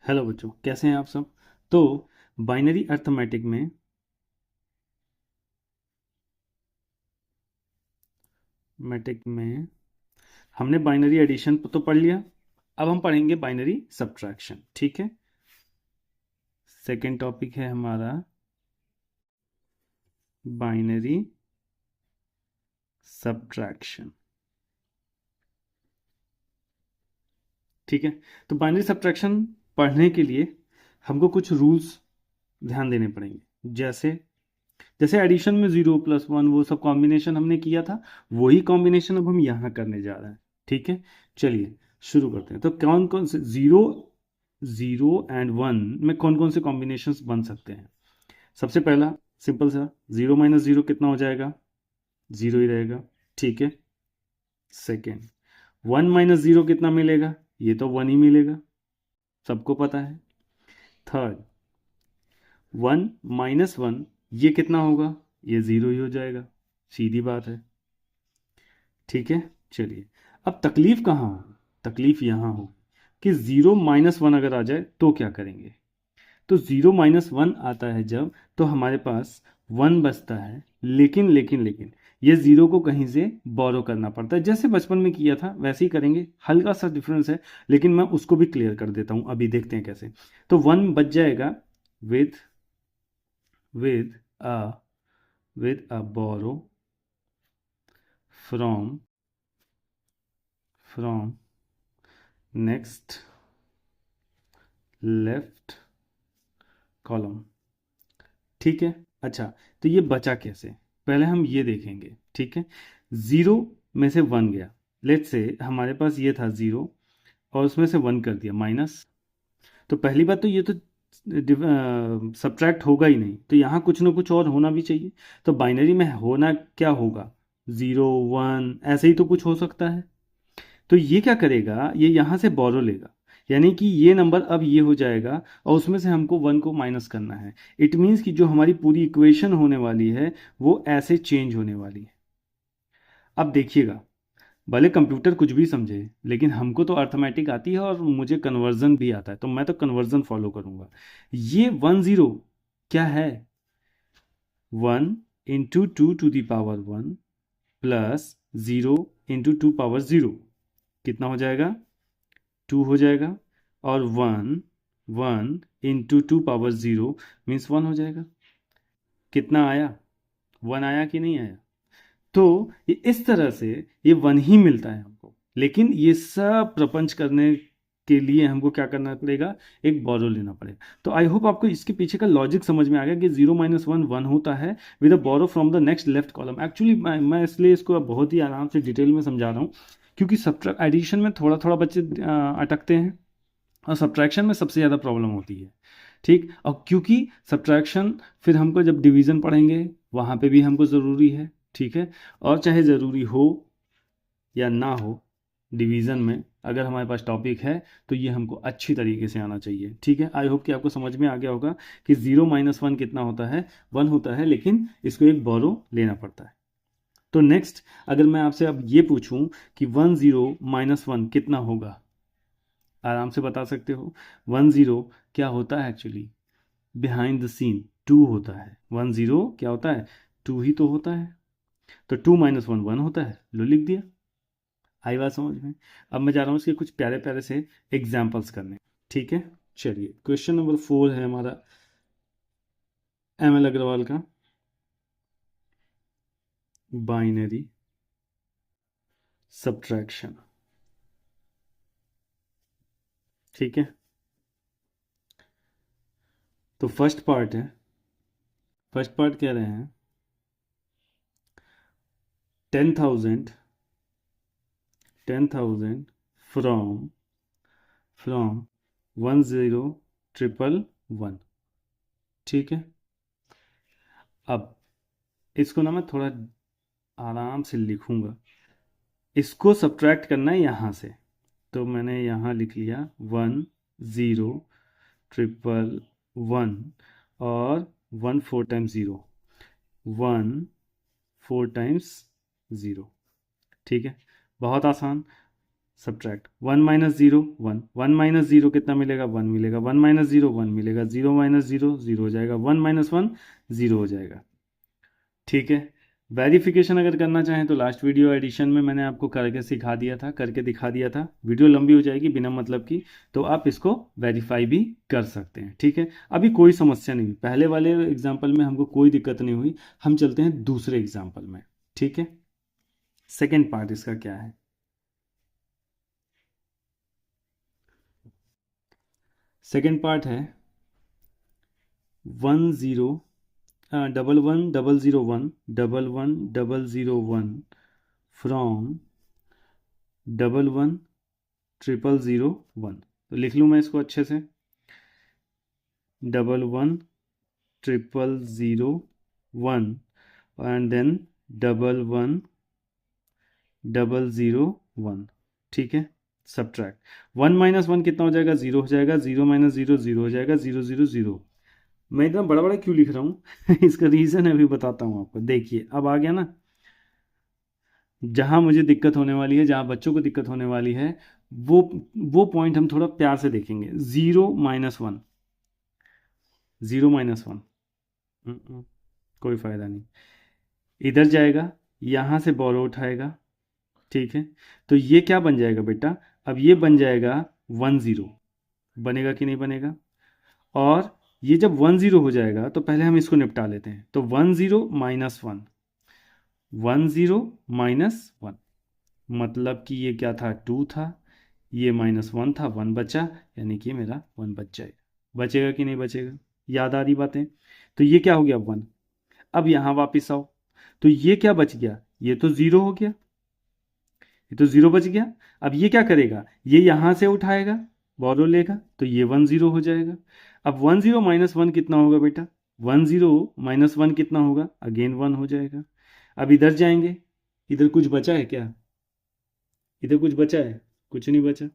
Hello बच्चों, कैसे हैं आप सब। तो बाइनरी अर्थमेटिक में हमने बाइनरी एडिशन तो पढ़ लिया। अब हम पढ़ेंगे बाइनरी सब्ट्रैक्शन। ठीक है, सेकंड टॉपिक है हमारा बाइनरी सब्ट्रैक्शन। ठीक है, तो बाइनरी सब्ट्रैक्शन पढ़ने के लिए हमको कुछ रूल्स ध्यान देने पड़ेंगे। जैसे जैसे एडिशन में 0 + 1 वो सब कॉम्बिनेशन हमने किया था, वही कॉम्बिनेशन अब हम यहाँ करने जा रहे हैं। ठीक है, चलिए शुरू करते हैं। तो कौन कौन से 0 एंड 1 में कौन कौन से कॉम्बिनेशंस बन सकते हैं। सबसे पहला सिंपल सा, 0 - 0 कितना हो जाएगा, 0 ही रहेगा। ठीक है, सेकेंड 1 - 0 कितना मिलेगा, ये तो 1 ही मिलेगा, सबको पता है। थर्ड 1 - 1 ये कितना होगा, ये 0 ही हो जाएगा, सीधी बात है। ठीक है, चलिए अब तकलीफ कहाँ हो, तकलीफ यहाँ हो कि 0 - 1 अगर आ जाए तो क्या करेंगे। तो 0 - 1 आता है जब, तो हमारे पास 1 बचता है, लेकिन ये 0 को कहीं से बोरो करना पड़ता है। जैसे बचपन में किया था वैसे ही करेंगे, हल्का सा डिफरेंस है, लेकिन मैं उसको भी क्लियर कर देता हूँ, अभी देखते हैं कैसे। तो 1 बच जाएगा with with a with a borrow from from next left column. ठीक है, अच्छा, तो ये बचा कैसे, पहले हम ये देखेंगे। ठीक है, 0 में से 1 गया, लेट्स से हमारे पास ये था 0 और उसमें से 1 कर दिया माइनस। तो पहली बात तो ये तो सब्ट्रैक्ट होगा ही नहीं, तो यहाँ कुछ ना कुछ और होना भी चाहिए। तो बाइनरी में होना क्या होगा, 0 1 ऐसे ही तो कुछ हो सकता है। तो ये क्या करेगा, ये यहाँ से बोरो लेगा, यानी कि ये नंबर अब ये हो जाएगा और उसमें से हमको 1 को माइनस करना है। इट मीन्स कि जो हमारी पूरी इक्वेशन होने वाली है वो ऐसे चेंज होने वाली है। अब देखिएगा, भले कंप्यूटर कुछ भी समझे, लेकिन हमको तो अर्थमेटिक आती है और मुझे कन्वर्जन भी आता है, तो मैं तो कन्वर्जन फॉलो करूंगा। ये 1 0 क्या है, 1 × 2 ⁵ प्लस 0 × 2⁵ कितना हो जाएगा, 2 हो जाएगा। और 1 × 2⁵ मीन्स 1 हो जाएगा। कितना आया, 1 आया कि नहीं आया। तो ये इस तरह से ये 1 ही मिलता है हमको, लेकिन ये सब प्रपंच करने के लिए हमको क्या करना पड़ेगा, एक बोरो लेना पड़ेगा। तो आई होप आपको इसके पीछे का लॉजिक समझ में आ गया कि 0 - 1 1 होता है with a borrow from the next left column. Actually मैं इसलिए इसको बहुत ही आराम से डिटेल में समझा रहा हूँ, क्योंकि सब्ट्रैक्ट एडिशन में थोड़ा थोड़ा बच्चे अटकते हैं और सब्ट्रैक्शन में सबसे ज़्यादा प्रॉब्लम होती है। ठीक, और क्योंकि सब्ट्रैक्शन फिर हमको जब डिवीज़न पढ़ेंगे वहाँ पे भी हमको ज़रूरी है। ठीक है, और चाहे ज़रूरी हो या ना हो, डिवीज़न में अगर हमारे पास टॉपिक है तो ये हमको अच्छी तरीके से आना चाहिए। ठीक है, आई होप कि आपको समझ में आ गया होगा कि 0 - 1 कितना होता है, 1 होता है, लेकिन इसको एक बोरो लेना पड़ता है। तो नेक्स्ट, अगर मैं आपसे अब ये पूछूं कि 1 0 - 1 कितना होगा, आराम से बता सकते हो। 1 0 क्या होता है, एक्चुअली बिहाइंड द सीन 2 होता है। 1 0 क्या होता है, 2 ही तो होता है। तो 2 - 1 1 होता है, लो लिख दिया। आई बात समझ में। अब मैं जा रहा हूँ इसके कुछ प्यारे प्यारे से एग्जाम्पल्स करने। ठीक है, चलिए क्वेश्चन नंबर 4 है हमारा ML अग्रवाल का, बाइनरी सब्ट्रैक्शन। ठीक है, तो फर्स्ट पार्ट है, फर्स्ट पार्ट कह रहे हैं 10,000 फ्रॉम 10,000 ठीक है। अब इसको ना मैं थोड़ा आराम से लिखूंगा, इसको सब्ट्रैक्ट करना है यहाँ से, तो मैंने यहाँ लिख लिया 10,000 और 1 4 टाइम्स 0, 1 4 टाइम्स 0। ठीक है, बहुत आसान, सब्ट्रैक्ट 1 माइनस 0 1, 1 माइनस 0 कितना मिलेगा 1 मिलेगा, 1 माइनस 0 1 मिलेगा, 0 माइनस 0 0 हो जाएगा, 1 माइनस 1 0 हो जाएगा। ठीक है, वेरिफिकेशन अगर करना चाहें तो लास्ट वीडियो एडिशन में मैंने आपको करके सिखा दिया था, करके दिखा दिया था। वीडियो लंबी हो जाएगी बिना मतलब की, तो आप इसको वेरीफाई भी कर सकते हैं। ठीक है, अभी कोई समस्या नहीं, पहले वाले एग्जाम्पल में हमको कोई दिक्कत नहीं हुई। हम चलते हैं दूसरे एग्जाम्पल में। ठीक है, सेकेंड पार्ट इसका क्या है। सेकेंड पार्ट है 1 0 11 001 11 001 फ्रॉम 11 000 1। तो लिख लूँ मैं इसको अच्छे से, 11 000 1 एंड देन 11 001। ठीक है, सब्ट्रैक्ट 1 माइनस 1 कितना हो जाएगा 0 हो जाएगा, 0 माइनस 0 0 हो जाएगा, 0 0 0। मैं इतना बड़ा बड़ा क्यों लिख रहा हूँ इसका रीज़न है, अभी बताता हूँ आपको। देखिए अब आ गया ना, जहाँ मुझे दिक्कत होने वाली है, जहाँ बच्चों को दिक्कत होने वाली है, वो पॉइंट हम थोड़ा प्यार से देखेंगे। 0 माइनस 1, 0 माइनस 1 कोई फ़ायदा नहीं, इधर जाएगा, यहाँ से बोरो उठाएगा। ठीक है, तो ये क्या बन जाएगा बेटा, अब ये बन जाएगा 1 0, बनेगा कि नहीं बनेगा। और ये जब 1 0 हो जाएगा तो पहले हम इसको निपटा लेते हैं। तो 1 0 माइनस 1, 1 0 माइनस 1, मतलब कि ये क्या था 2 था, ये माइनस 1 था, 1 बचा, यानी कि मेरा 1 बच जाएगा। बचेगा कि नहीं बचेगा, याद आ रही बातें। तो ये क्या हो गया 1। अब यहाँ वापस आओ, तो ये क्या बच गया, ये तो 0 हो गया, ये तो 0 बच गया। अब ये क्या करेगा, ये यहाँ से उठाएगा, बोरो लेगा, तो ये 1 0 हो जाएगा। अब 1 0 माइनस 1 कितना होगा बेटा, 1 0 माइनस 1 कितना होगा, अगेन 1 हो जाएगा। अब इधर जाएंगे, इधर कुछ बचा है क्या, इधर कुछ बचा है, कुछ नहीं बचा,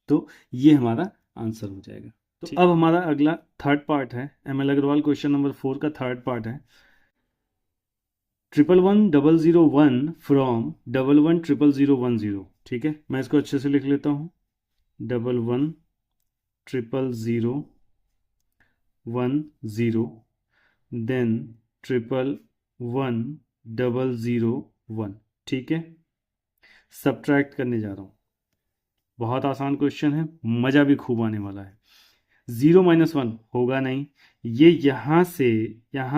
तो ये हमारा आंसर हो जाएगा। तो अब हमारा अगला थर्ड पार्ट है, ML अग्रवाल क्वेश्चन नंबर 4 का थर्ड पार्ट है 1 1 0 0 1 फ्रॉम 1 1 0 0 1 0। ठीक है, मैं इसको अच्छे से लिख लेता हूँ, 1 1 0 0 1 0 देन 1 1 0 0 1। ठीक है, सब्ट्रैक्ट करने जा रहा हूँ, बहुत आसान क्वेश्चन है, मज़ा भी खूब आने वाला है। 0 माइनस 1 होगा नहीं, ये यहाँ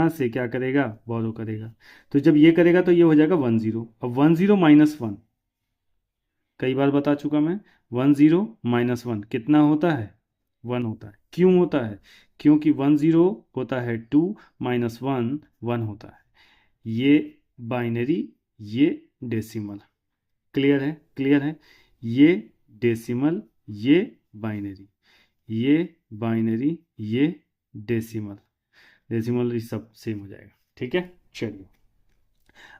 से क्या करेगा, बोरो करेगा, तो जब ये करेगा तो ये हो जाएगा 1 0। अब 1 0 माइनस 1, कई बार बता चुका मैं, 1 0 माइनस 1 कितना होता है, 1 होता है। क्यों होता है, क्योंकि 1 0 होता है 2 माइनस 1 1 होता है। ये बाइनरी, ये डेसिमल, क्लियर है, क्लियर है। ये डेसिमल, ये बाइनरी, ये बाइनरी, ये डेसिमल, डेसिमल सब सेम हो जाएगा। ठीक है, चलिए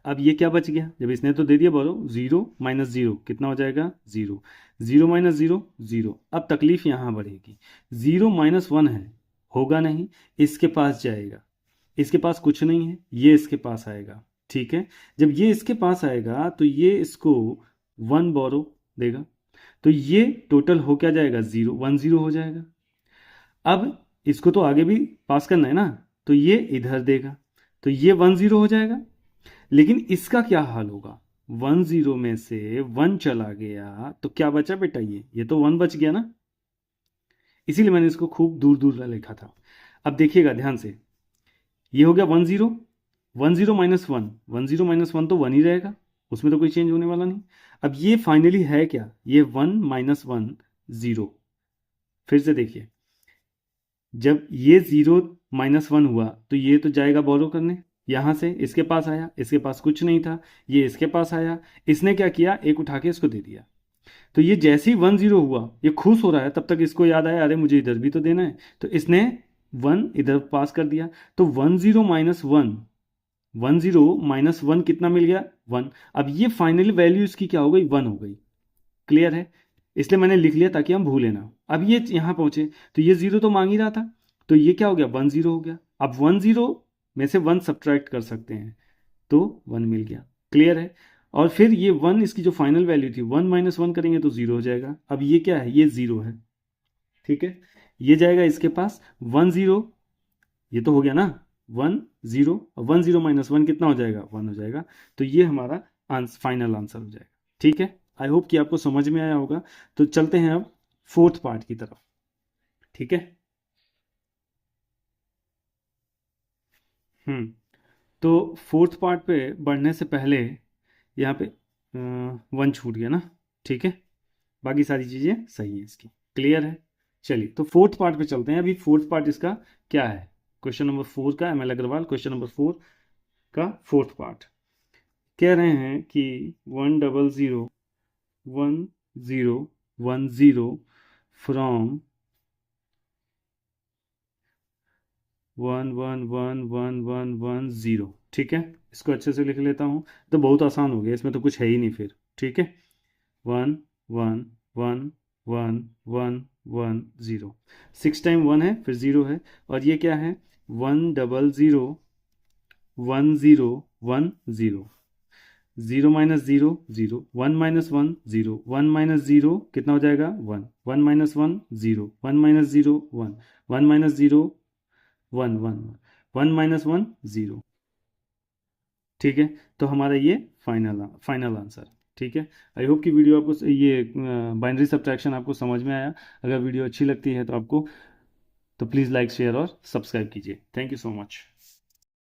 अब ये क्या बच गया, जब इसने तो दे दिया बोलो, 0 माइनस 0 कितना हो जाएगा 0, 0 माइनस 0 0। अब तकलीफ यहाँ बढ़ेगी, 0 माइनस 1 है, होगा नहीं, इसके पास जाएगा, इसके पास कुछ नहीं है, ये इसके पास आएगा। ठीक है, जब ये इसके पास आएगा तो ये इसको 1 बोरो देगा, तो ये टोटल हो क्या जाएगा 0 1 0 हो जाएगा। अब इसको तो आगे भी पास करना है ना, तो ये इधर देगा, तो ये 1 0 हो जाएगा। लेकिन इसका क्या हाल होगा, 1 0 में से 1 चला गया तो क्या बचा बेटा, ये तो 1 बच गया ना, इसीलिए मैंने इसको खूब दूर दूर लिखा था। अब देखिएगा ध्यान से, ये हो गया 1 0, 1 0 माइनस 1, 1 0 माइनस 1 तो 1 ही रहेगा, उसमें तो कोई चेंज होने वाला नहीं। अब ये फाइनली है क्या, ये 1 माइनस 1 0। फिर से देखिए, जब ये 0 माइनस 1 हुआ तो ये तो जाएगा बोरो करने, यहाँ से इसके पास आया, इसके पास कुछ नहीं था, ये इसके पास आया, इसने क्या किया, एक उठा के इसको दे दिया। तो ये जैसे ही 1 0 हुआ, ये खुश हो रहा है, तब तक इसको याद आया अरे मुझे इधर भी तो देना है, तो इसने 1 इधर पास कर दिया। तो 1 0 माइनस 1, 1 0 माइनस 1 कितना मिल गया 1। अब ये फाइनल वैल्यू इसकी क्या हो गई 1 हो गई, क्लियर है, इसलिए मैंने लिख लिया ताकि हम भूले ना। अब ये यहाँ पहुंचे तो ये 0 तो मांग ही रहा था, तो ये क्या हो गया 1 0 हो गया। अब 1 0 में से 1 सब्ट्रैक्ट कर सकते हैं, तो 1 मिल गया, क्लियर है। और फिर ये 1 इसकी जो फाइनल वैल्यू थी 1 माइनस 1 करेंगे तो 0 हो जाएगा। अब ये क्या है, ये 0 है, ठीक है। ये जाएगा इसके पास 1 0, ये तो हो गया ना 1 0, 1 0 माइनस 1 कितना हो जाएगा, 1 हो जाएगा। तो ये हमारा फाइनल आंसर हो जाएगा, ठीक है। आई होप कि आपको समझ में आया होगा। तो चलते हैं अब फोर्थ पार्ट की तरफ, ठीक है। तो फोर्थ पार्ट पे बढ़ने से पहले यहाँ पे 1 छूट गया ना, ठीक है। बाकी सारी चीज़ें सही है इसकी, क्लियर है। चलिए तो फोर्थ पार्ट पे चलते हैं। अभी फोर्थ पार्ट इसका क्या है, क्वेश्चन नंबर 4 का, ML अग्रवाल क्वेश्चन नंबर 4 का फोर्थ पार्ट। कह रहे हैं कि 1 0 0 1 0 1 0 फ्रॉम 1 1 1 1 1 1 0, ठीक है। इसको अच्छे से लिख लेता हूँ, तो बहुत आसान हो गया, इसमें तो कुछ है ही नहीं फिर, ठीक है। 1 1 1 1 1 1 0, 6 टाइम 1 है फिर 0 है, और ये क्या है 1 0 0 1 0 1 0, 0 माइनस 0 0, 1 माइनस 1 0, 1 माइनस 0 कितना हो जाएगा 1, 1 माइनस 1 0, 1 माइनस 0 1, 1 माइनस 0 1 1 1 माइनस 1 0, ठीक है। तो हमारा ये फाइनल आंसर, ठीक है। आई होप कि वीडियो आपको ये बाइनरी सब्ट्रैक्शन आपको समझ में आया। अगर वीडियो अच्छी लगती है तो आपको तो प्लीज़ लाइक शेयर और सब्सक्राइब कीजिए। Thank you so much.